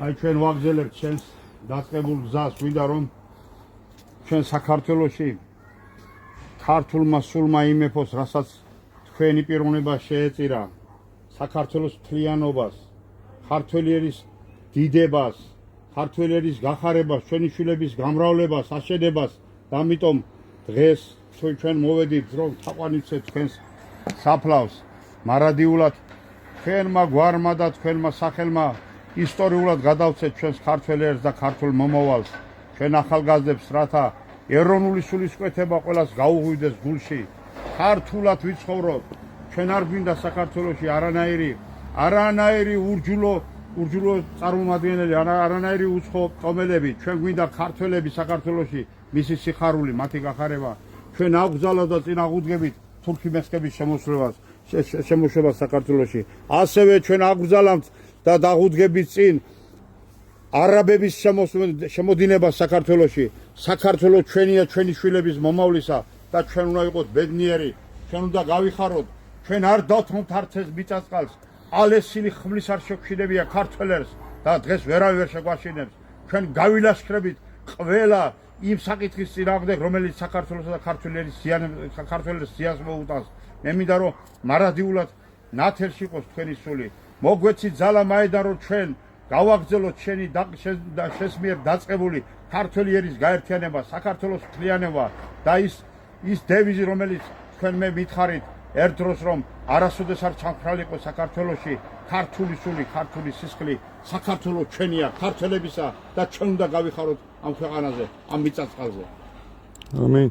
აი ჩვენ ვაგზელებთ ჩვენს დაწყებულ გზას, ვიდა რომ ჩვენ საქართველოში ქართულმა სულმა იმეფოს, რასაც თქვენი პიროვნება შეეწირა, საქართველოს მთლიანობას, ქართველი ერის დიდებას, ქართველი ერის გახარებას, ჩვენი შვილების გამრავლებას, აშენებას და ამიტომ დღეს ჩვენ მოვედით რომ თაყვანიცეთ თქვენს საფლავს, მარადიულად თქვენმა გვარმა და თქვენმა სახელმა ისტორიულად გადავცეთ ჩვენს ქართველ ერს და ქართულ მომავალს, ჩვენ ახალგაზრდებს, რათა ეროვნული სულისკვეთება ყველას გაუღვიდეს გულში, ქართულად ვიცხოვროთ, ჩვენ არ გვინდა საქართველოში არანაირი ურჯულო წარმომადგენელი, არანაირი უცხო ტომელები, ჩვენ გვინდა ქართველები საქართველოში, მისი სიხარული, მათი გახარება, ჩვენ აგვგზავნოთ და წინ აღუდგებით თურქი მესხების შემოშვებას საქართველოში, ასევე ჩვენ აგვგზავნთ და დაღუდგებით წინ არაბების შემოდინებას საქართველოში, საქართველო ჩვენია, ჩვენი შვილების მომავლისა და ჩვენ უნდა ვიყოთ ბედნიერი, ჩვენ უნდა გავიხაროთ, ჩვენ არ დავთმოთ არც ეს მიწა-წყალს, ალესილი ხმლის არ შეგშვიდებია ქართველებს და დღეს ვერავინ ვერ შეგვაშინებს, ჩვენ გავილაშქრებით ყველა იმ საკითხის წინააღმდეგ, რომელიც საქართველოსა და ქართველებს ზიანს მოუტანს. მე მინდა რომ მარადიულად ნათელში იყოს თქვენი სული, მოგვეცით ძალა მაედან რომ ჩვენ გავაგრძელოთ შენი და შენს მიერ დაწყებული ქართველი ერის გაერთიანება, საქართველოს მთლიანობა და ის დევიზი, რომელიც თქვენ მე მითხარით ერთ დროს რომ არასოდეს არ ჩამქრალიყო საქართველოში ქართული სული, ქართული სისხლი, საქართველო ჩვენია, ქართველებისა და ჩვენ უნდა გავიხაროთ ამ ქვეყანაზე, ამ მიწა-წყალზე. ამინ.